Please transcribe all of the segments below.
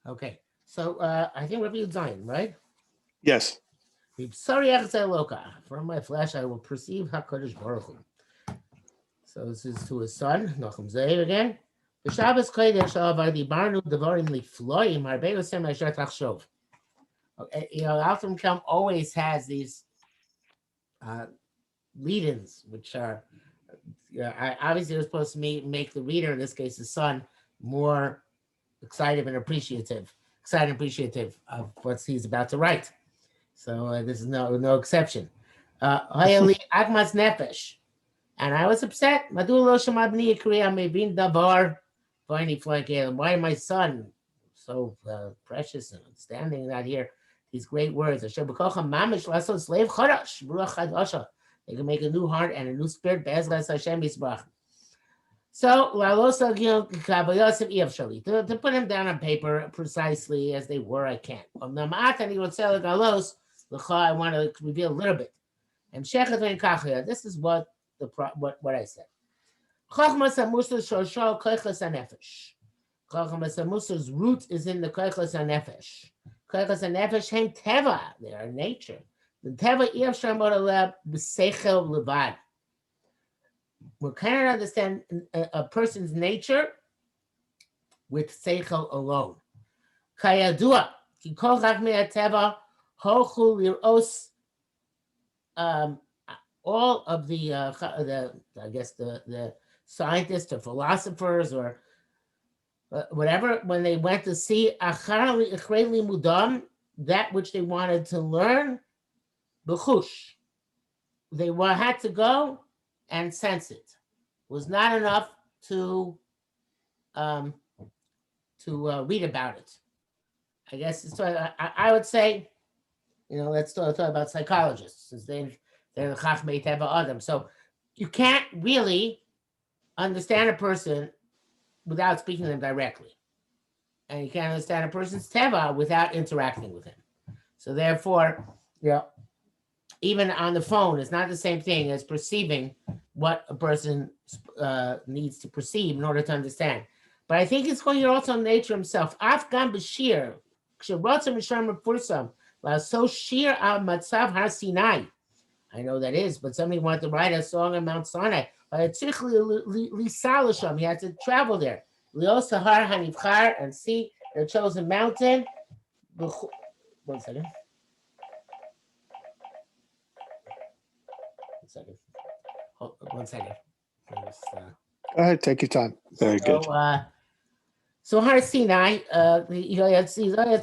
Okay, so I think Rabbi Zion, right? Yes. From my flesh I will perceive HaKadosh Baruch Hu. So this is to his son, Nachum Zeir again. The Shabbos Kodesh Avar Dibarnu Devarim Lifloim Harbe Yosem Asher Tachshov. Okay, Alter of Kelm always has these uh, lead-ins, which are obviously they're supposed to make the reader, in this case the son, more excited and appreciative of what he's about to write. So this is no exception. Hayali Agmas Nefesh. And I was upset. Why my son so precious and standing out here? These great words. They can make a new heart and a new spirit. So to put them down on paper precisely as they were, I can't. I want to reveal a little bit. And this is what I said. Chochmas Mussar Shoshal Koichas Hanefesh. Chochmas Mussar's root is in the Koichas Hanefesh. Koichas Hanefesh hem teva. They are nature. The teva yevshar modalab b'seichel levad. We cannot understand a person's nature with seichel alone. Kayadua ki kol chachmei teva hochu liros. All of the I guess the scientists or philosophers or whatever, when they went to see mudam, that which they wanted to learn, b'chush, they had to go and sense it. It was not enough to read about it. I guess so. I would say, let's talk about psychologists, since they're the chachmei teva adam. So you can't really understand a person without speaking to them directly. And you can't understand a person's teva without interacting with him. So therefore, even on the phone, it's not the same thing as perceiving what a person needs to perceive in order to understand. But I think it's going to also nature himself. Afghan Bashir, Ksharotzam Mishram Fursam, so Shir al Matzav Har Sinai. I know that is, but somebody wanted to write a song on Mount Sinai. He had to travel there. Lios Sahar Hanivchar and see the chosen mountain. One second. One second. Go ahead, take your time. Very good. So Har Sinai, you had to see the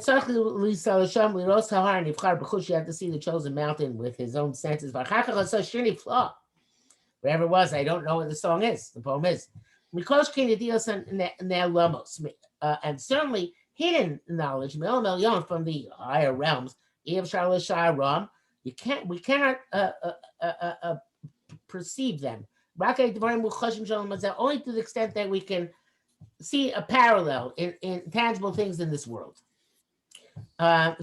chosen mountain with his own senses. Wherever it was, I don't know what the song is. The poem is. And certainly hidden knowledge from the higher realms. We cannot perceive them. Only to the extent that we can see a parallel in tangible things in this world. And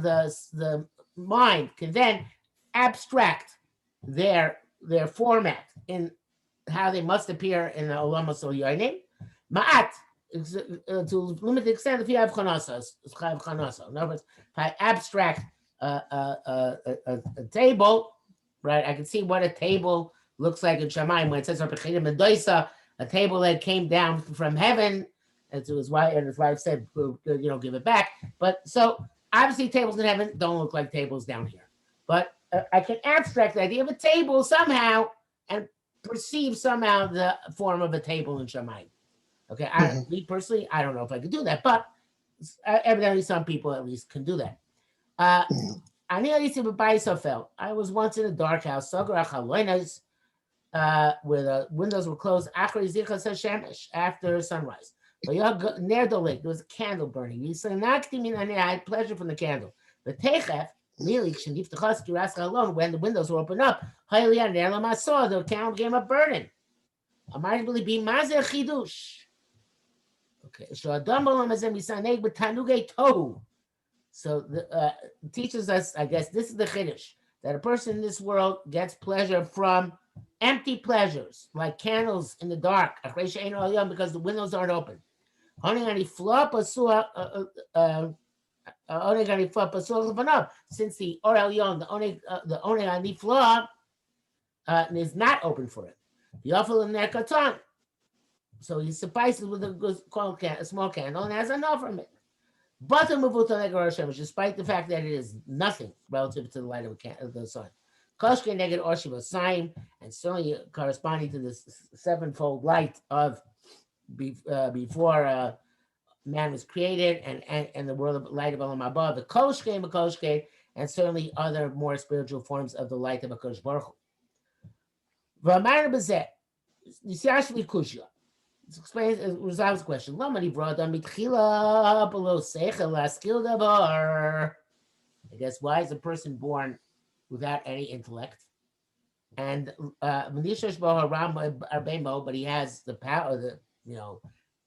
the mind can then abstract their format in how they must appear in the Olamos Yonim. Ma'at, to limited extent, if you have chanasa. In other words, if I abstract a table, right, I can see what a table looks like in Shamayim when it says a table that came down from heaven, and to his wife, said, give it back. But so obviously tables in heaven don't look like tables down here. But I can abstract the idea of a table somehow and perceive somehow the form of a table in Shamayim. Okay, me personally, I don't know if I could do that, but evidently some people at least can do that. I was once in a dark house, where the windows were closed after sunrise. There was a candle burning. I had pleasure from the candle. But when the windows were opened up, I saw the candle came up burning. Okay, so teaches us, I guess, this is the chiddush, that a person in this world gets pleasure from Empty pleasures, like candles in the dark, because the windows aren't open. Since the Or Elyon, the Oneg Anifla, is not open for it. The awful in Nekatan. So he suffices with a small candle and has enough from it. But despite the fact that it is nothing relative to the light of the sun. Koshke neged Orshiva sign, and certainly corresponding to this sevenfold light of before man was created, and the world of light of Olam Haba, the Koshke, and certainly other more spiritual forms of the light of Hakadosh Baruch Hu. V'amar b'zeh, Yisrash v'kushya. This explains, resolves the question. I guess, why is a person born without any intellect? And but he has the power,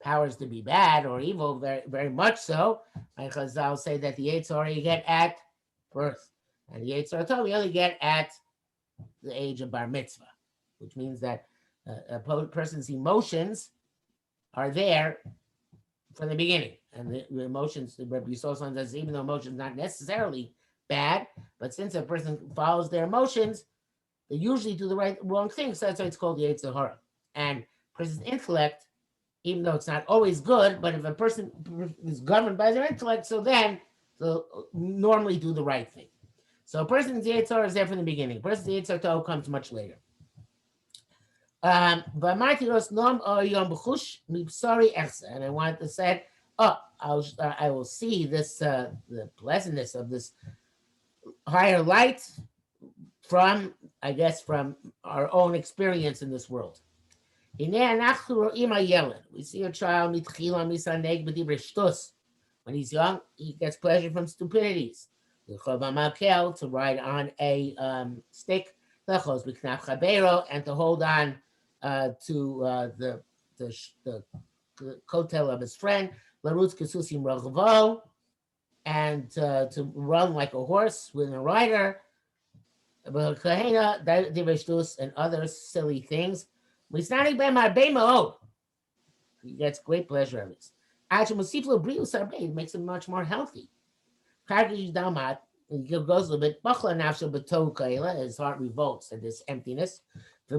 powers to be bad or evil, very, very much so. Because I'll say that the Yetzer you get at birth, and the Yetzer Tov you only get at the age of bar mitzvah, which means that a person's emotions are there from the beginning. And the emotions, Rabbi Yisrael says, even though emotions not necessarily bad, but since a person follows their emotions, they usually do the wrong thing. So that's why it's called the Yetzer Hara. And a person's intellect, even though it's not always good, but if a person is governed by their intellect, so then they'll normally do the right thing. So a person's Yetzer Hara is there from the beginning. A person's Yetzer Tov comes much later. And I wanted to say, I will see this the pleasantness of this higher light from, I guess, from our own experience in this world. We see a child when he's young, he gets pleasure from stupidities. To ride on a stick, and to hold on to the coattail of his friend, and to run like a horse with a rider, and other silly things. He gets great pleasure of it. It makes him much more healthy. He goes a bit, his heart revolts at this emptiness. He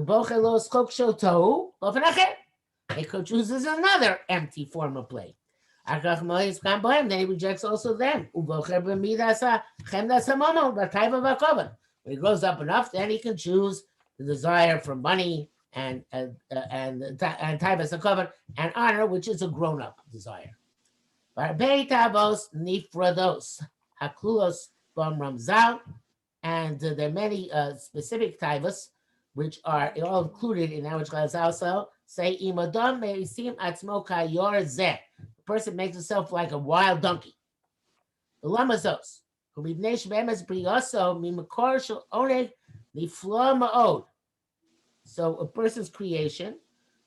chooses another empty form of play. Then he rejects also them. When he grows up enough, then he can choose the desire for money and taivas and honor, which is a grown-up desire. Hakluos Bam Ramzal, and there are many specific taivas which are all included in that which Chazal say imadam meisim atzmo kayor zeh. The person makes himself like a wild donkey. The lamazos who mibnei shebemes briyoso mimakor shel oneg nifla ma'od. So a person's creation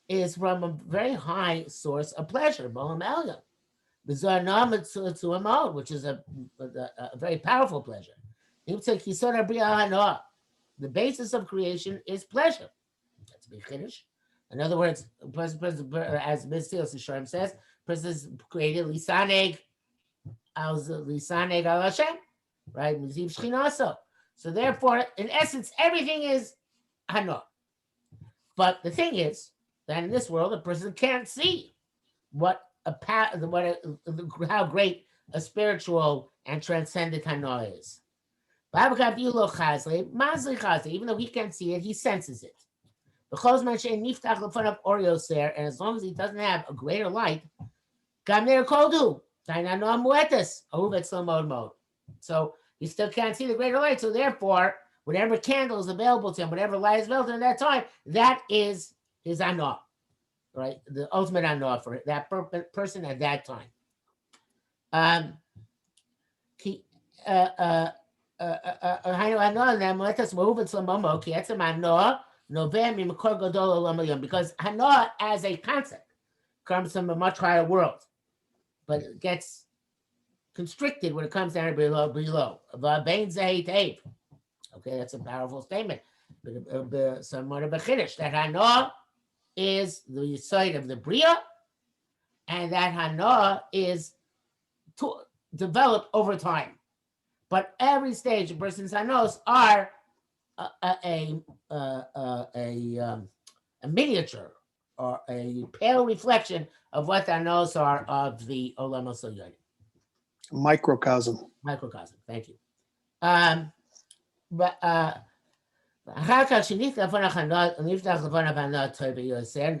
is from a very high source of pleasure, Bolam Elyon. Which is a very powerful pleasure. The basis of creation is pleasure. That's a big chiddush. In other words, as Ms. Sharm says, person is created lisaneg al Hashem, right? So therefore, in essence, everything is hana. But the thing is that in this world, a person can't see how great a spiritual and transcendent hana is. Even though he can't see it, he senses it. And as long as he doesn't have a greater light, so he still can't see the greater light. So therefore, whatever candle is available to him, whatever light is available to him at that time, that is his anah, right? The ultimate anah for that person at that time. Because hana as a concept comes from a much higher world, but it gets constricted when it comes down below. Okay, that's a powerful statement. somewhat of a chiddush that hana is the side of the bria, and that hana is to, developed over time. But every stage, a person's hanos are a a a, a miniature or a pale reflection of what the hanos are of the olam hasoyoni. Microcosm. Microcosm. Thank you. But אחר כך שנפתח לפניו הנאה טוב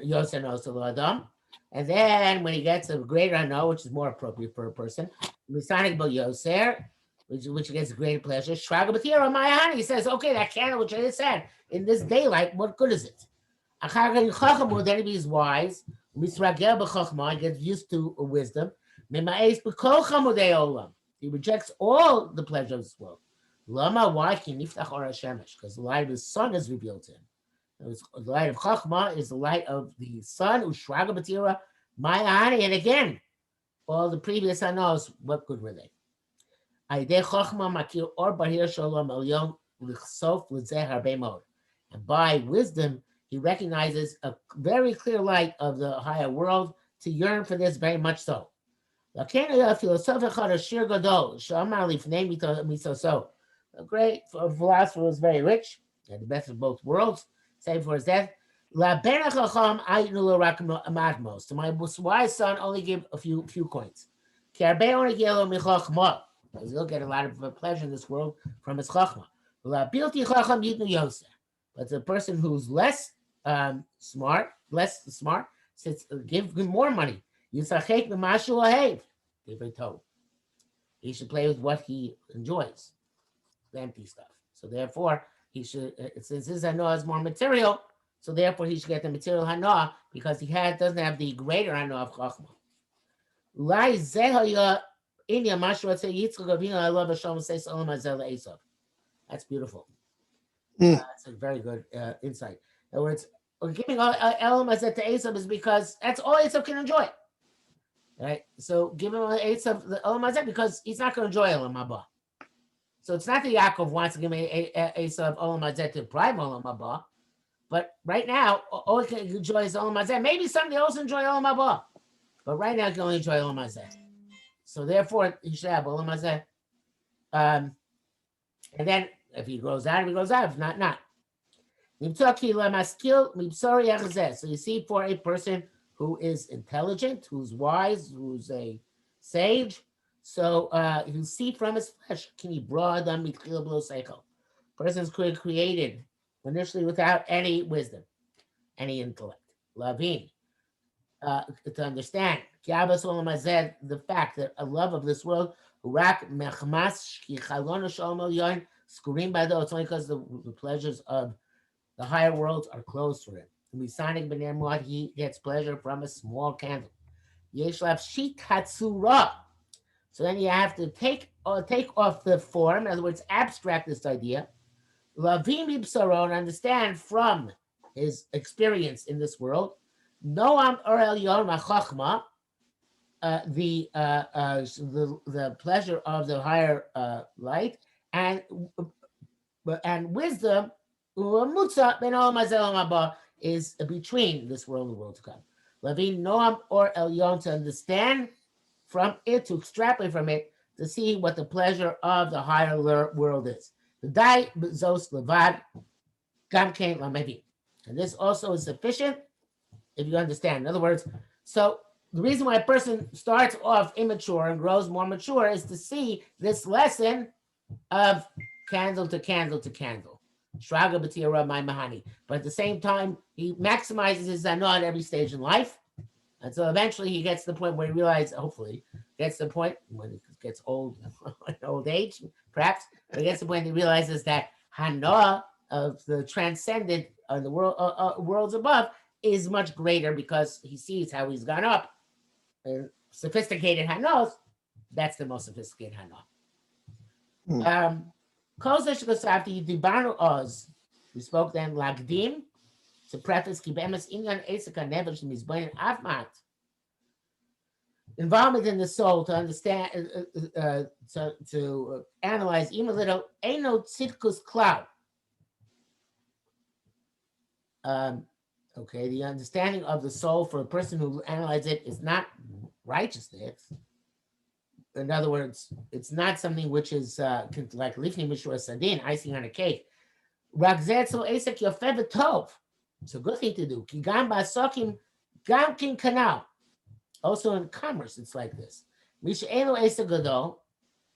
יוסר also לאדם. And then when he gets a greater hana, which is more appropriate for a person, Misanic Yoser, which gets greater pleasure, Shraga Batira Mayani, he says, okay, that candle which I just said, in this daylight, what good is it? Then he is wise, Misragel B'Chochmo, he gets used to wisdom, Mema'es B'Kol Chamudei Olam. He rejects all the pleasures of this world. Lama, why? Because the light of the sun is revealed to him. The light of Chochmah is the light of the sun, Ushraga Batira, Mayani, and again, all the previous hanos, what good were they? And by wisdom, he recognizes a very clear light of the higher world to yearn for this very much so. A great philosopher was very rich, had the best of both worlds, save for his death. To my wise son, only give a few coins. Because he'll get a lot of pleasure in this world from his chochmah. But the person who's less smart, give him more money. He should play with what he enjoys, the empty stuff. So therefore, he should, since his hana is more material, so therefore he should get the material hana because he doesn't have the greater hana of chochmah. That's beautiful. That's a very good insight. In other words, giving elam hazeh to Esav is because that's all Esav can enjoy. Right? So give him Esav the elam hazeh because he's not going to enjoy elam haba. So it's not that Yaakov wants to give me Esav olam hazeh to deprive olam haba, but right now all he can enjoy is olam hazeh. Maybe someday also enjoy olam haba, but right now he can only enjoy olam hazeh. So therefore he should have olam hazeh. And then if he grows out, he grows out. If not. So you see, for a person who is intelligent, who's wise, who's a sage, so you see from his flesh, can he broad on person's created initially without any wisdom, any intellect. Lavin. To understand the fact that a love of this world, it's only because the pleasures of the higher worlds are closed for him. He gets pleasure from a small candle. So then you have to take off the form, in other words, abstract this idea. And understand from his experience in this world. Noam Orel Yom Chachma, the pleasure of the higher light, and wisdom is between this world and the world to come. Lavin Noam or Elyon, to understand from it, to extrapolate from it, to see what the pleasure of the higher world is. The Dai Zos Levad Gam Kain Lamevi. And this also is sufficient if you understand. In other words, so the reason why a person starts off immature and grows more mature is to see this lesson of candle to candle to candle. Shraga Batira my Mahani. But at the same time, he maximizes his zana at every stage in life. And so eventually he gets to the point where he realizes, hopefully, gets to the point when he gets old, old age, perhaps, but he gets to the point he realizes that hana of the transcendent of the worlds above is much greater because he sees how he's gone up. And sophisticated hanos, that's the most sophisticated hana. We spoke then lagdim to preface kibemis inyan esika nevesh mizbayin avmat. Involvement in the soul to understand, to analyze even a little. Ain't no tzidkus cloud. Um, okay, the understanding of the soul for a person who analyzes it is not righteousness. In other words, it's not something which is like lifni mishra sadin, icing on a cake. Ragzetzel esek yofeh tov. It's a good thing to do. Kigam basokim gam kin kanal. Also in commerce, it's like this. Misha elo esek gadol.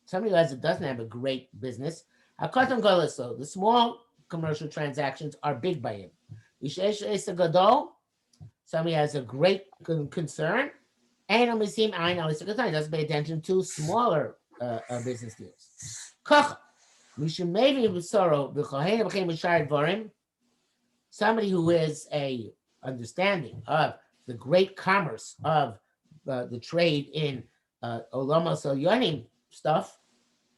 Somebody who doesn't have a great business. Hakotam golaso. The small commercial transactions are big by him. Misha esek gadol. Somebody has a great concern. And he doesn't pay attention to smaller business deals. Koch, somebody who is a understanding of the great commerce of the trade in Olamos Yonim stuff,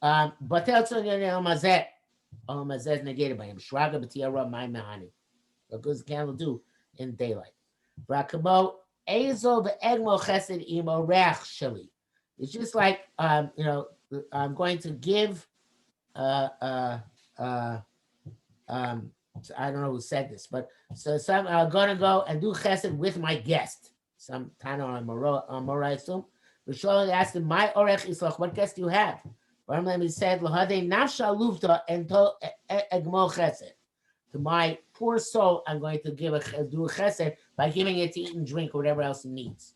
but that's Mazet. Mazet is negated by him. Shraga Batiara my Mahani. What does the candle do in daylight? Rakamo Ezo Egmo Chesed Imo Reach Shali. It's just like I'm going to give uh uh uh I don't know who said this, but so some are gonna go and do chesed with my guest. Some Tana or Mora, I assume. Rishon asked him, "My orech islach, what guest do you have?" Barmlam he said, "Lohade nafsha lufta and to egmo chesed." To my poor soul, I'm going to do a chesed by giving it to eat and drink or whatever else it needs.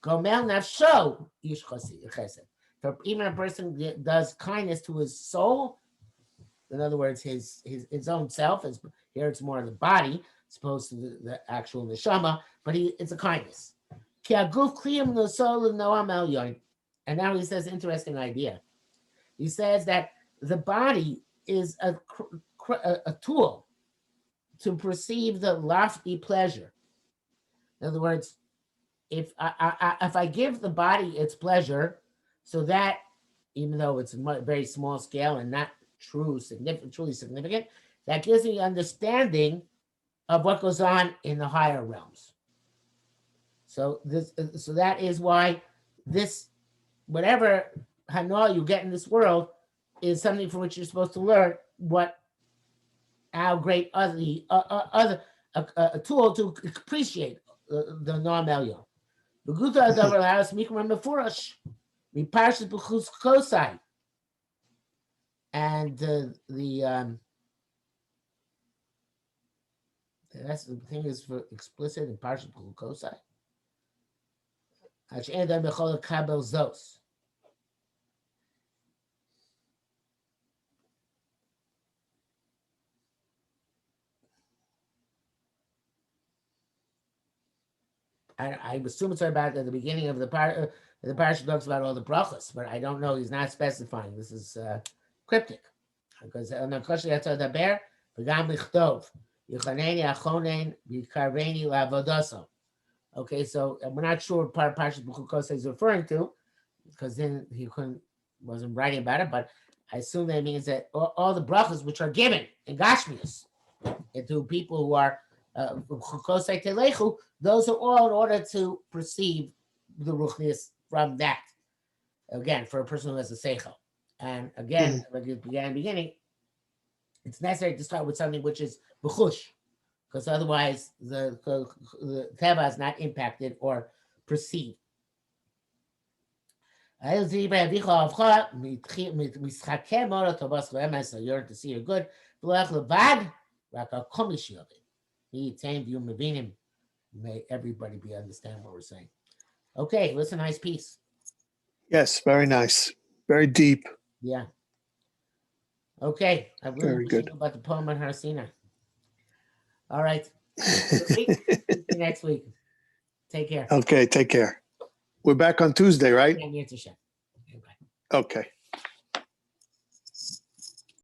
Gomel nafsho ish chesed. For even a person that does kindness to his soul, in other words, his own self is here. It's more of the body, as opposed to the actual neshama, but it's a kindness. And now he says an interesting idea. He says that the body is a tool to perceive the lofty pleasure. In other words, if I give the body its pleasure, so that even though it's a very small scale and not truly significant, that gives me understanding of what goes on in the higher realms. So that is why this whatever hana you get in this world is something for which you're supposed to learn how great other a tool to appreciate the normal. The Guta Davar Laos Mikram Mefurash. We parsed Buchus Kosai. And that's the thing is for explicit and partial Kosai. Hashem Bechol Kabel Zos. I assume it's about at the beginning of the parsha talks about all the brachas, but I don't know. He's not specifying. This is cryptic because on the question that's the bear, v'gam lichtov yichaneni achonen v'karveni lavodaso. Okay, so we're not sure what part of Parshat B'chukos is referring to because then he wasn't writing about it, but I assume that means that all the brachas which are given in Gashmius to people who are those are all in order to perceive the ruchnius from that. Again, for a person who has a seichel. And again, like it began in the beginning, it's necessary to start with something which is b'chush, because otherwise the teva is not impacted or perceived. You're to see you're good. May everybody be understand what we're saying. Okay, what's a nice piece? Yes, very nice. Very deep. Yeah. Okay, I really Very good. about the poem on Har Sinai. All right. See you next week. Take care. Okay, take care. We're back on Tuesday, right? Okay. Okay.